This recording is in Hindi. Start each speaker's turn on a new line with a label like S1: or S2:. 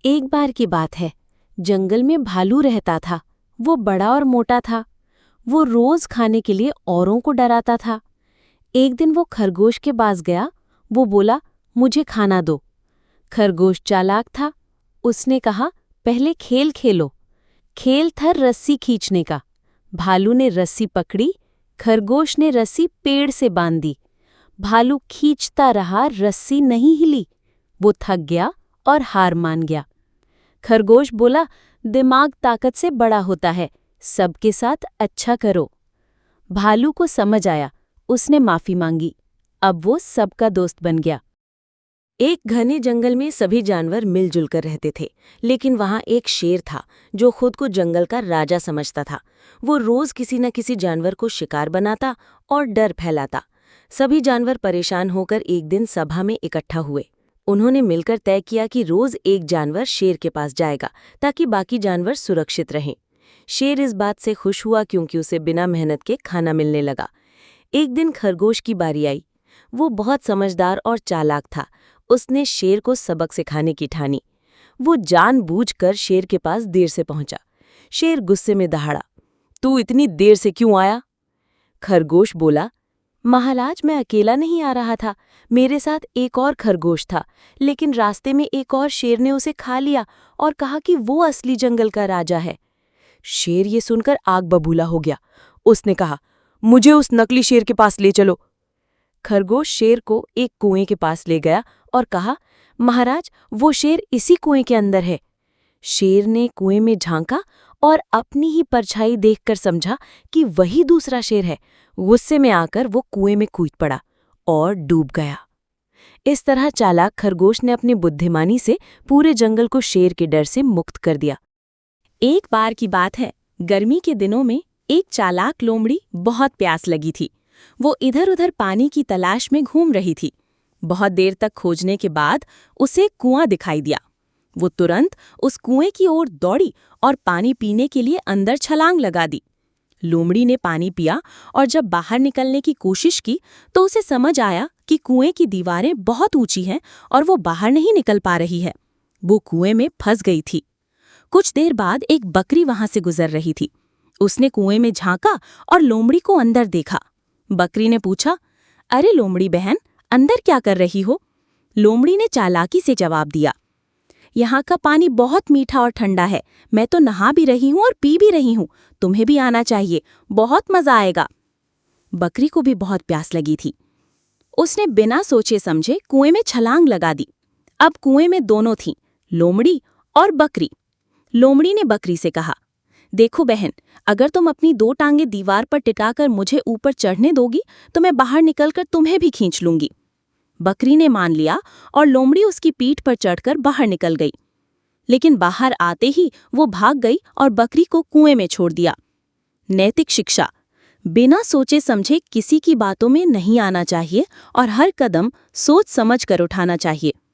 S1: एक बार की बात है। जंगल में भालू रहता था। वो बड़ा और मोटा था। वो रोज खाने के लिए औरों को डराता था। एक दिन वो खरगोश के पास गया। वो बोला, मुझे खाना दो। खरगोश चालाक था। उसने कहा, पहले खेल खेलो। खेल था रस्सी खींचने का। भालू ने रस्सी पकड़ी। खरगोश ने रस्सी पेड़ से बांध दी। भालू खींचता रहा, रस्सी नहीं हिली। वो थक गया और हार मान गया। खरगोश बोला, दिमाग ताकत से बड़ा होता है, सबके साथ अच्छा करो। भालू को समझ आया। उसने माफी मांगी। अब वो सबका दोस्त बन गया। एक घने जंगल में सभी जानवर मिलजुल कर रहते थे, लेकिन वहां एक शेर था जो खुद को जंगल का राजा समझता था। वो रोज किसी न किसी जानवर को शिकार बनाता और डर फैलाता। सभी जानवर परेशान होकर एक दिन सभा में इकट्ठा हुए। उन्होंने मिलकर तय किया कि रोज एक जानवर शेर के पास जाएगा ताकि बाकी जानवर सुरक्षित रहें। शेर इस बात से खुश हुआ क्योंकि उसे बिना मेहनत के खाना मिलने लगा। एक दिन खरगोश की बारी आई। वो बहुत समझदार और चालाक था। उसने शेर को सबक सिखाने की ठानी। वो जानबूझकर शेर के पास देर से पहुंचा। शेर गुस्से में दहाड़ा, तू इतनी देर से क्यों आया? खरगोश बोला, महाराज, मैं अकेला नहीं आ रहा था, मेरे साथ एक और खरगोश था, लेकिन रास्ते में एक और शेर ने उसे खा लिया और कहा कि वो असली जंगल का राजा है। शेर ये सुनकर आग बबूला हो गया। उसने कहा, मुझे उस नकली शेर के पास ले चलो। खरगोश शेर को एक कुएं के पास ले गया और कहा, महाराज, वो शेर इसी कुएं के अंदर है। शेर ने कुएं में झांका और अपनी ही परछाई देखकर समझा कि वही दूसरा शेर है। गुस्से में आकर वो कुएं में कूद पड़ा और डूब गया। इस तरह चालाक खरगोश ने अपनी बुद्धिमानी से पूरे जंगल को शेर के डर से मुक्त कर दिया। एक बार की बात है, गर्मी के दिनों में एक चालाक लोमड़ी बहुत प्यास लगी थी। वो इधर-उधर पानी की तलाश में घूम रही थी। बहुत देर तक खोजने के बाद उसे कुआं दिखाई दिया। वो तुरंत उस कुएं की ओर दौड़ी और पानी पीने के लिए अंदर छलांग लगा दी। लोमड़ी ने पानी पिया और जब बाहर निकलने की कोशिश की तो उसे समझ आया कि कुएं की दीवारें बहुत ऊंची हैं और वो बाहर नहीं निकल पा रही है। वो कुएं में फंस गई थी। कुछ देर बाद एक बकरी वहां से गुजर रही थी। उसने कुएं में झांका और लोमड़ी को अंदर देखा। बकरी ने पूछा, अरे लोमड़ी बहन, अंदर क्या कर रही हो? लोमड़ी ने चालाकी से जवाब दिया, यहाँ का पानी बहुत मीठा और ठंडा है। मैं तो नहा भी रही हूँ और पी भी रही हूँ। तुम्हें भी आना चाहिए, बहुत मजा आएगा। बकरी को भी बहुत प्यास लगी थी। उसने बिना सोचे समझे कुएं में छलांग लगा दी। अब कुएं में दोनों थीं, लोमड़ी और बकरी। लोमड़ी ने बकरी से कहा, देखो बहन, अगर तुम अपनी दो टांगें दीवार पर टिकाकर मुझे ऊपर चढ़ने दोगी तो मैं बाहर निकलकर तुम्हें भी खींच लूंगी। बकरी ने मान लिया और लोमड़ी उसकी पीठ पर चढ़कर बाहर निकल गई। लेकिन बाहर आते ही वो भाग गई और बकरी को कुएं में छोड़ दिया। नैतिक शिक्षा: बिना सोचे समझे किसी की बातों में नहीं आना चाहिए और हर कदम सोच समझ कर उठाना चाहिए।